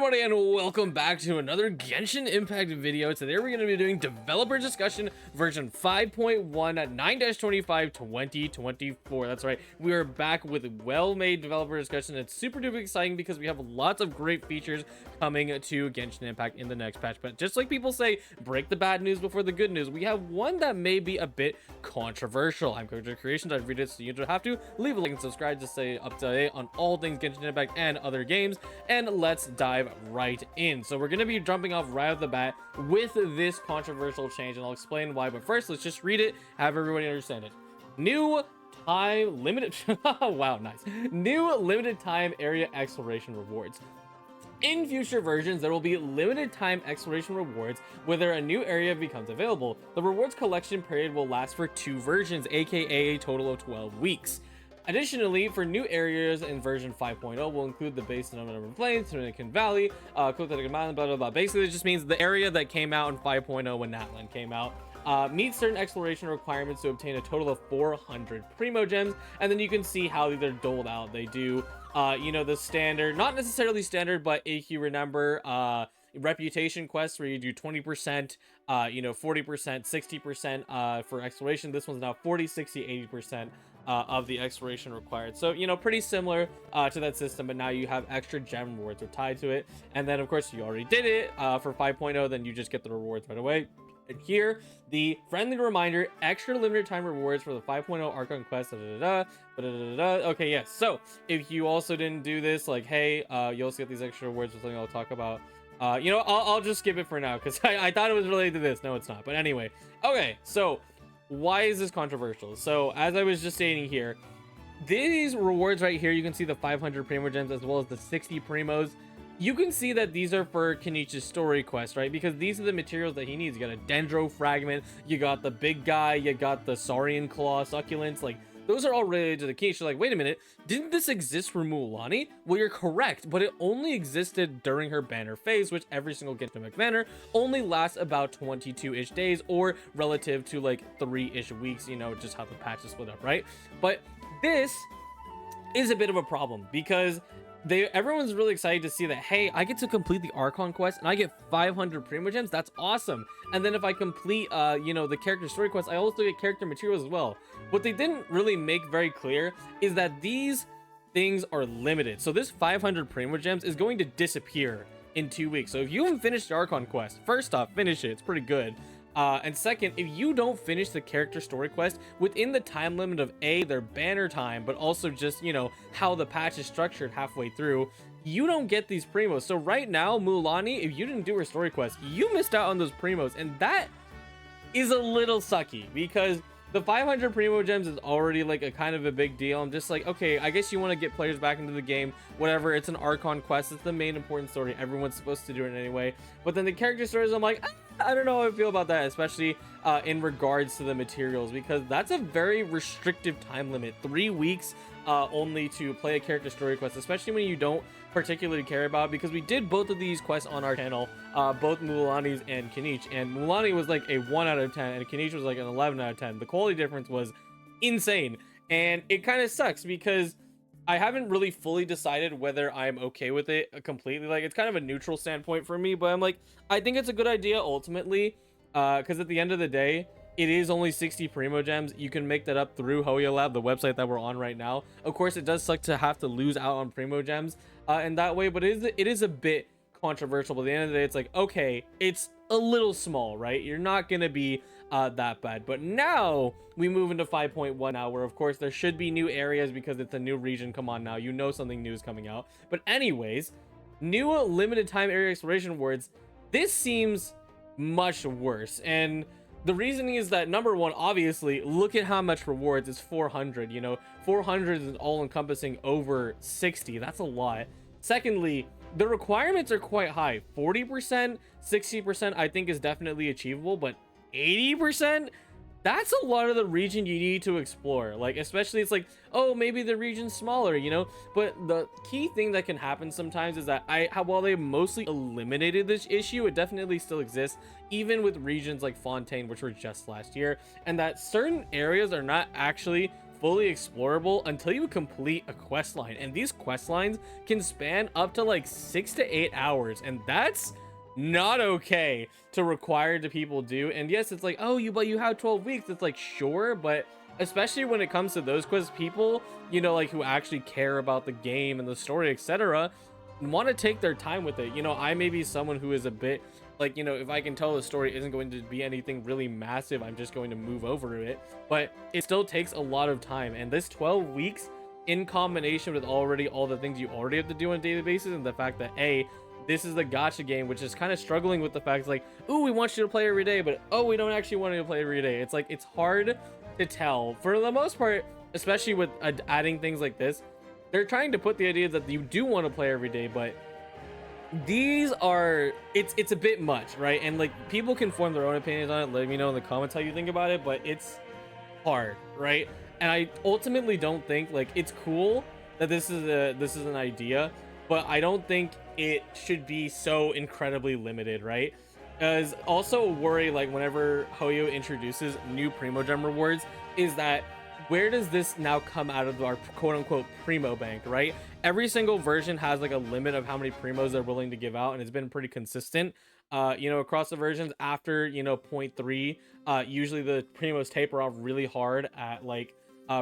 everybody, and welcome back to another Genshin Impact video. Today we're going to be doing developer discussion version 5.1 9-25 2024. That's right, we are back with well-made developer discussion. It's super duper exciting because we have lots of great features coming to Genshin Impact in the next patch. But just like people say, break the bad news before the good news, we have one that may be a bit controversial. I'm Character Creations. I've read it, so you don't have to. Leave a like and subscribe to stay up to date on all things Genshin Impact and other games. And let's dive right in. So we're going to be jumping off right off the bat with this controversial change, and I'll explain why. But first, let's just read it, have everybody understand it. New time limited wow, nice. New limited time area exploration rewards. In future versions, there will be limited time exploration rewards whether a new area becomes available. The rewards collection period will last for 2 versions, aka a total of 12 weeks. Additionally, for new areas in version 5.0, will include the base number of plains, Dominican Valley, Cotatic Mountain, blah blah blah. Basically, it just means the area that came out in 5.0 when Natlan came out meets certain exploration requirements to obtain a total of 400 Primo Gems, and then you can see how they're doled out. They do, you know, the standard, not necessarily standard, but if you remember, reputation quests where you do 20%, you know, 40%, 60% for exploration. This one's now 40, 60, 80%. Of the exploration required. So, you know, pretty similar to that system, but now you have extra gem rewards are tied to it. And then, of course, you already did it for 5.0, then you just get the rewards right away. And here, the friendly reminder, extra limited time rewards for the 5.0 Archon quest. Okay, yes. So, if you also didn't do this, like, hey, you also get these extra rewards, or something I'll talk about. You know, I'll just skip it for now, because I thought it was related to this. No, it's not. But anyway, okay, so why is this controversial? So as I was just stating here, these rewards right here, you can see the 500 Primo Gems as well as the 60 Primos. You can see that these are for Kenichi's story quest, right? Because these are the materials that he needs. You got a Dendro Fragment, you got the big guy, you got the Saurian Claw Succulents, like those are all related to the Kenichi. Like, wait a minute, didn't this exist for Mualani? Well, you're correct, but it only existed during her banner phase, which every single Genshin Impact banner only lasts about 22-ish days, or relative to like 3-ish weeks, you know, just how the patch is split up, right? But this is a bit of a problem because everyone's really excited to see that, hey, I get to complete the Archon quest and I get 500 Primo Gems. That's awesome. And then if I complete you know, the character story quest, I also get character materials as well. What they didn't really make very clear is that these things are limited. So this 500 Primo Gems is going to disappear in 2 weeks. So if you haven't finished the Archon quest, first off, finish it, it's pretty good. And second, if you don't finish the character story quest within the time limit of their banner time, but also just, you know, how the patch is structured halfway through, you don't get these Primos. So right now, Mualani, if you didn't do her story quest, you missed out on those Primos, and that is a little sucky because the 500 Primo Gems is already like a kind of a big deal. I'm just like, okay, I guess you want to get players back into the game, whatever. It's an Archon quest, it's the main important story, everyone's supposed to do it anyway. But then the character stories, I'm like, I don't know how I feel about that, especially in regards to the materials, because that's a very restrictive time limit. 3 weeks only to play a character story quest, especially when you don't particularly care about, because we did both of these quests on our channel, both Mualani's and Kenichi, and Mualani was like a 1 out of 10 and Kenichi was like an 11 out of 10. The quality difference was insane, and it kind of sucks because I haven't really fully decided whether I'm okay with it completely. Like, it's kind of a neutral standpoint for me, but I'm like, I think it's a good idea ultimately, because at the end of the day, it is only 60 Primo Gems. You can make that up through Hoyo Lab, the website that we're on right now. Of course, it does suck to have to lose out on Primo Gems in that way, but it is a bit controversial. But at the end of the day, it's like, okay, it's a little small, right? You're not gonna be that bad. But now we move into 5.1 now, where of course there should be new areas because it's a new region. Come on now, you know something new is coming out. But anyways, new limited time area exploration rewards. This seems much worse, and the reasoning is that, number one, obviously, look at how much rewards is 400. You know, 400 is all encompassing over 60. That's a lot. Secondly, the requirements are quite high. 40%, 60% I think is definitely achievable, but 80%, that's a lot of the region you need to explore. Like, especially, it's like, oh, maybe the region's smaller, you know. But the key thing that can happen sometimes is that while they mostly eliminated this issue, it definitely still exists, even with regions like Fontaine, which were just last year, and that certain areas are not actually fully explorable until you complete a quest line, and these quest lines can span up to like 6 to 8 hours, and that's not okay to require to people do. And yes, it's like, oh, but you have 12 weeks. It's like, sure, but especially when it comes to those quests, people, like who actually care about the game and the story, etc., want to take their time with it. I may be someone who is a bit like, if I can tell the story isn't going to be anything really massive, I'm just going to move over it. But it still takes a lot of time, and this 12 weeks in combination with already all the things you already have to do on a daily basis, and the fact that this is the gacha game, which is kind of struggling with the fact it's like, ooh, we want you to play every day, but oh, we don't actually want you to play every day. It's like, it's hard to tell for the most part, especially with adding things like this. They're trying to put the idea that you do want to play every day, but these are, it's a bit much, right? And like, people can form their own opinions on it. Let me know in the comments how you think about it, but it's hard, right? And I ultimately don't think, like, it's cool that this is an idea, but I don't think it should be so incredibly limited, right? As also a worry, like, whenever Hoyo introduces new Primo Gem rewards, is that where does this now come out of our quote-unquote Primo bank, right? Every single version has like a limit of how many Primos they're willing to give out, and it's been pretty consistent, across the versions. After, 0.3, usually the Primos taper off really hard at like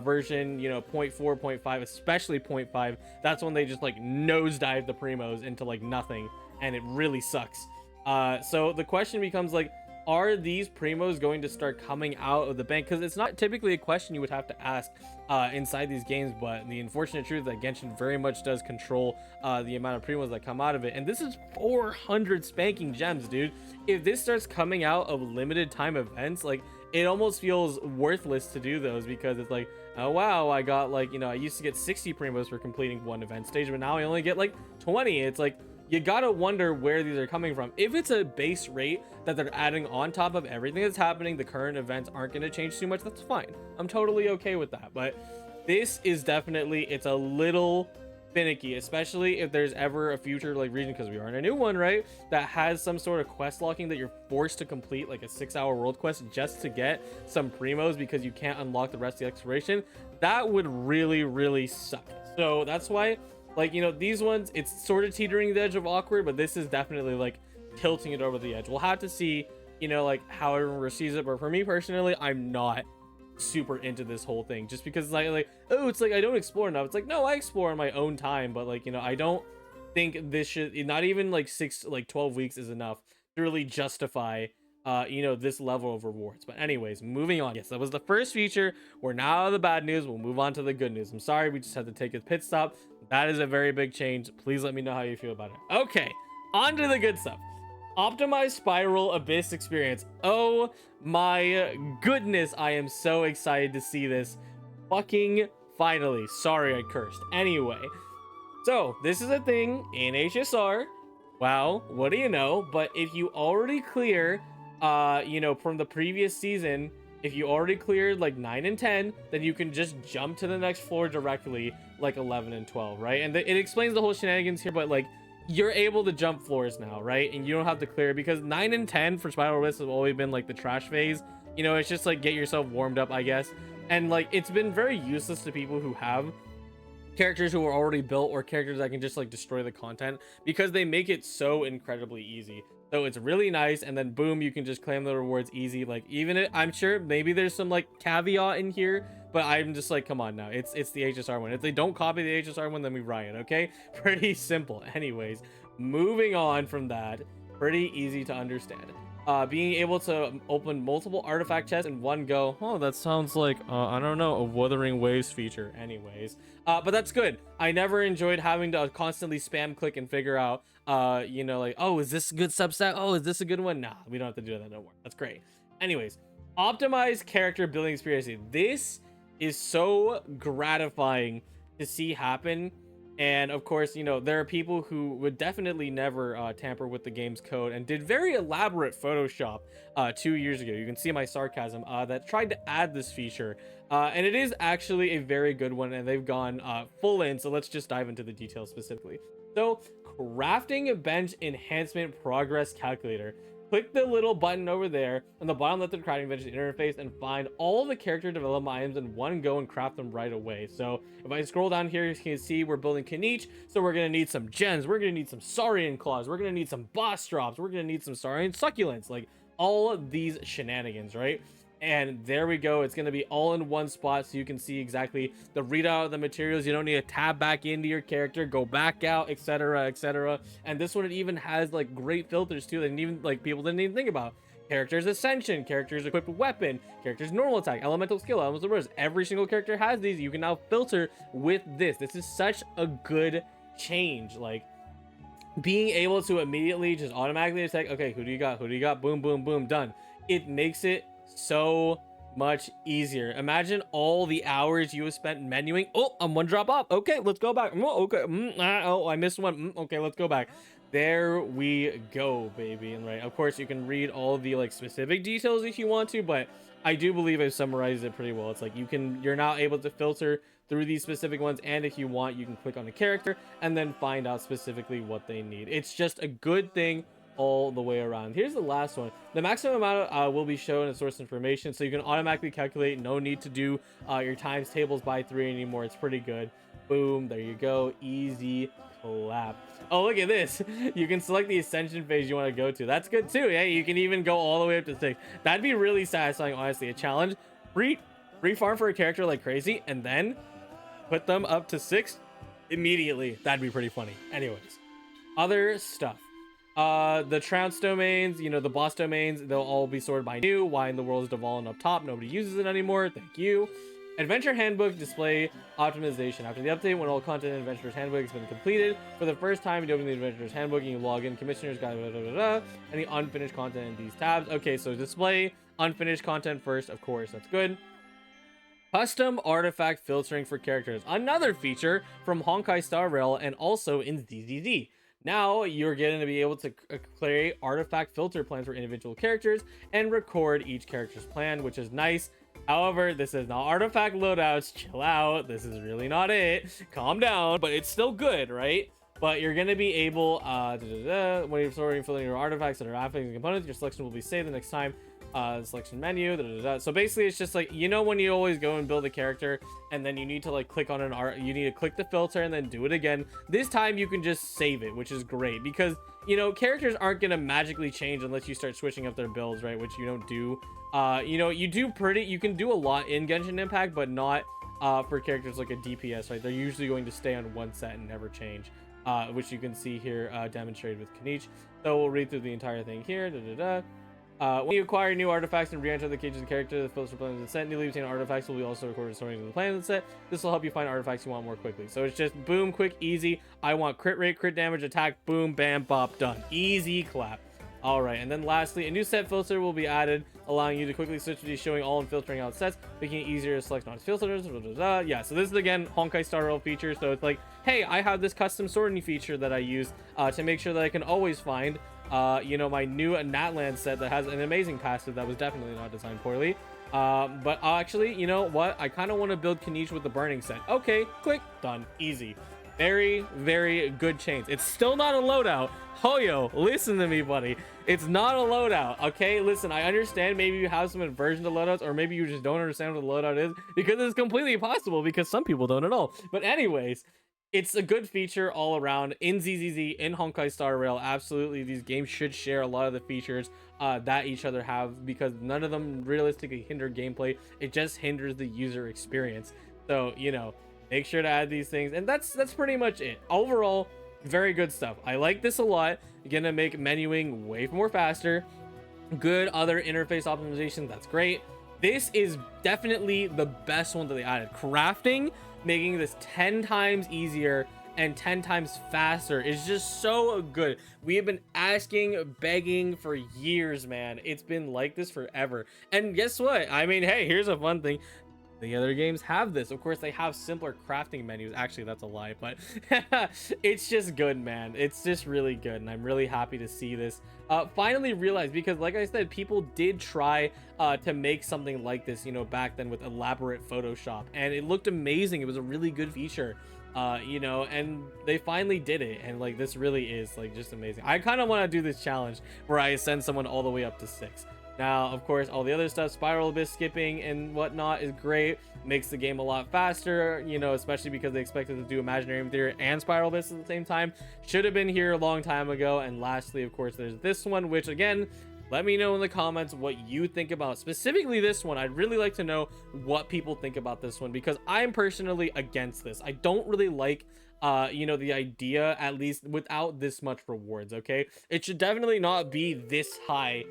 version 0.4, 0.5, especially 0.5. That's when they just like nosedive the Primos into like nothing, and it really sucks. So the question becomes like, are these Primos going to start coming out of the bank? Because it's not typically a question you would have to ask inside these games, but the unfortunate truth is that Genshin very much does control the amount of Primos that come out of it. And this is 400 spanking gems, dude. If this starts coming out of limited time events, like, it almost feels worthless to do those, because it's like, oh wow, I got like, I used to get 60 Primos for completing one event stage, but now I only get like 20. It's like, you gotta wonder where these are coming from. If it's a base rate that they're adding on top of everything that's happening, the current events aren't going to change too much, that's fine. I'm totally okay with that. But this is definitely, it's a little finicky, especially if there's ever a future like region, because we are in a new one, right, that has some sort of quest locking that you're forced to complete, like a 6-hour world quest just to get some Primos because you can't unlock the rest of the exploration. That would really, really suck. So that's why, like, these ones, it's sort of teetering the edge of awkward, but this is definitely like tilting it over the edge. We'll have to see, like, how everyone receives it. But for me personally, I'm not super into this whole thing, just because like oh, it's like I don't explore enough. It's like, no, I explore in my own time, but like, I don't think this should, not even like 12 weeks is enough to really justify this level of rewards. But anyways, moving on. Yes, that was the first feature. We're now out of the bad news. We'll move on to the good news. I'm sorry, we just had to take a pit stop. That is a very big change. Please let me know how you feel about it. Okay, on to the good stuff. Optimized Spiral Abyss experience. Oh my goodness, I am so excited to see this. Fucking finally. Sorry I cursed. Anyway, so this is a thing in HSR. Wow, what do you know? But if you already clear from the previous season, if you already cleared like 9 and 10, then you can just jump to the next floor directly, like 11 and 12, right? And it explains the whole shenanigans here, but like, you're able to jump floors now, right? And you don't have to clear, because 9 and 10 for Spiral Abyss have always been like the trash phase. It's just like, get yourself warmed up, I guess. And like, it's been very useless to people who have characters who are already built, or characters that can just like destroy the content, because they make it so incredibly easy. So it's really nice, and then boom, you can just claim the rewards easy. Like, even I'm sure maybe there's some like caveat in here, but I'm just like, come on now, it's the HSR one. If they don't copy the HSR one, then we riot. Okay, pretty simple. Anyways, moving on from that, pretty easy to understand. Being able to open multiple artifact chests in one go. Oh, that sounds like I don't know, a Wuthering Waves feature. Anyways, but that's good. I never enjoyed having to constantly spam click and figure out like, oh, is this a good subset? Oh, is this a good one? Nah, we don't have to do that no more. That's great. Anyways, optimized character building experience. This is so gratifying to see happen. And of course, there are people who would definitely never tamper with the game's code and did very elaborate Photoshop 2 years ago. You can see my sarcasm, that tried to add this feature. And it is actually a very good one, and they've gone full in. So let's just dive into the details specifically. So, crafting bench enhancement progress calculator. click the little button over there on the bottom left of the crafting bench interface and find all the character development items in one go and craft them right away. So if I scroll down here, you can see we're building Kanich. So we're going to need some gens. We're going to need some Saurian claws. We're going to need some boss drops. We're going to need some Saurian succulents. Like all of these shenanigans, right? And there we go. It's going to be all in one spot so you can see exactly the readout of the materials. You don't need to tab back into your character, go back out, etc, etc. And this one, it even has like great filters too that even like people didn't even think about. Character's ascension, character's equipped weapon, character's normal attack, elemental skill, elemental burst. Every single character has these. You can now filter with this. This is such a good change. Like being able to immediately just automatically attack. Okay, who do you got? Who do you got? Boom, boom, boom, done. It makes it so much easier. Imagine all the hours you have spent menuing. Oh, I'm one drop off. Okay, let's go back. Okay, oh, I missed one. Okay, let's go back. There we go, baby. And right, of course, you can read all the like specific details if you want to, but I do believe I've summarized it pretty well. It's like you're now able to filter through these specific ones, and if you want, you can click on the character and then find out specifically what they need. It's just a good thing all the way around. Here's the last one. The maximum amount will be shown in source information, so you can automatically calculate. No need to do your times tables by 3 anymore. It's pretty good. Boom, there you go. Easy clap. Oh, look at this. You can select the ascension phase you want to go to. That's good too. Yeah, you can even go all the way up to 6. That'd be really satisfying, honestly. A challenge, free farm for a character like crazy, and then put them up to 6 immediately. That'd be pretty funny. Anyways, other stuff. The trounce domains, you know, the boss domains, they'll all be sorted by new. Why in the world is Devalin up top? Nobody uses it anymore. Thank you. Adventure Handbook display optimization. After the update, when all content in Adventurer's Handbook has been completed, for the first time, you open the Adventurer's Handbook and you log in Commissioner's Guide, any unfinished content in these tabs. Okay, so display unfinished content first, of course, that's good. Custom artifact filtering for characters. Another feature from Honkai Star Rail and also in ZZZ. Now you're going to be able to create artifact filter plans for individual characters and record each character's plan, which is nice. However, this is not artifact loadouts. Chill out. This is really not it. Calm down, but it's still good, right? But you're going to be able, when you're sorting and filling your artifacts that are artifacts and components, your selection will be saved the next time. Selection menu, so basically it's just like, you know, when you always go and build a character and then you need to like click on an art, you need to click the filter and then do it again. This time you can just save it, which is great because, you know, characters aren't gonna magically change unless you start switching up their builds, right? Which you don't do. You know, you can do a lot in Genshin Impact, but not for characters like a DPS, right? They're usually going to stay on one set and never change, which you can see here demonstrated with Kanich. So we'll read through the entire thing here. When you acquire new artifacts and re-enter the cages of the character, the filter plan of the set, newly obtained artifacts will be also recorded according to the plan of the set. This will help you find artifacts you want more quickly. So it's just boom, quick, easy. I want crit rate, crit damage, attack, boom, bam, bop, done. Easy clap. All right, and then lastly, a new set filter will be added, allowing you to quickly switch between showing all and filtering out sets, making it easier to select non-filters. Yeah, so this is again Honkai Star Rail feature. So it's like, hey, I have this custom sorting feature that I use to make sure that I can always find you know, my new natlan set that has an amazing passive that was definitely not designed poorly. But actually, you know what? I kind of want to build Kanich with the burning set. Okay, quick, done, easy. Very, very good change. It's still not a loadout. Hoyo, listen to me, buddy. It's not a loadout, okay? Listen, I understand maybe you have some aversion to loadouts, or maybe you just don't understand what a loadout is, because it's completely possible, because some people don't at all. But anyways, it's a good feature all around in ZZZ, in Honkai Star Rail. Absolutely, these games should share a lot of the features that each other have, because none of them realistically hinder gameplay. It just hinders the user experience. So, you know, make sure to add these things, and that's pretty much it. Overall, very good stuff. I like this a lot. Gonna make menuing way more faster. Good other interface optimization, that's great. This is definitely the best one that they added. Crafting, making this 10 times easier and 10 times faster is just so good. We have been asking, begging for years, man. It's been like this forever. And guess what? I mean, hey, here's a fun thing. The other games have this. Of course, they have simpler crafting menus. Actually, that's a lie, but it's just good, man. It's just really good, and I'm really happy to see this finally realized, because like I said, people did try to make something like this, you know, back then with elaborate Photoshop, and it looked amazing. It was a really good feature. you know, and they finally did it, and like this really is like just amazing. I kind of want to do this challenge where I send someone all the way up to 6. Now, of course, all the other stuff, spiral abyss skipping and whatnot, is great. Makes the game a lot faster, you know, especially because they expected to do imaginary theory and spiral abyss at the same time. Should have been here a long time ago. And lastly, of course, there's this one, which again, let me know in the comments what you think about specifically this one. I'd really like to know what people think about this one, because I'm personally against this. I don't really like you know, the idea, at least without this much rewards. Okay, it should definitely not be this high,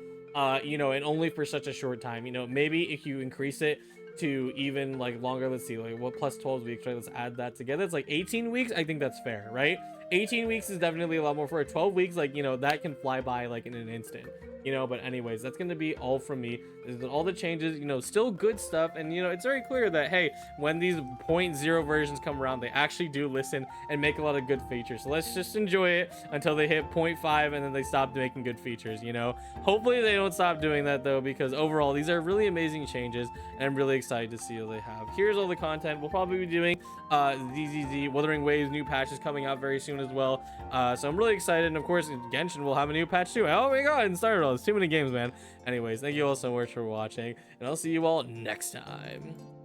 you know, and only for such a short time. You know, maybe if you increase it to even like longer, let's see, like what, plus 12 weeks, right? Let's add that together. It's like 18 weeks. I think that's fair, right? 18 weeks is definitely a lot more. For a 12 weeks, like, you know, that can fly by like in an instant, you know. But anyways, that's gonna be all from me. This is all the changes, you know, still good stuff. And you know, it's very clear that, hey, when these 0.0 versions come around, they actually do listen and make a lot of good features. So let's just enjoy it until they hit 0.5 and then they stop making good features, you know. Hopefully they don't stop doing that though, because overall these are really amazing changes, and I'm really excited to see what they have. Here's all the content. We'll probably be doing ZZZ Wuthering Waves new patches coming out very soon as well, so I'm really excited. And of course, Genshin will have a new patch too. Oh my god, and started all. It's too many games, man. Anyways, thank you all so much for watching, and I'll see you all next time.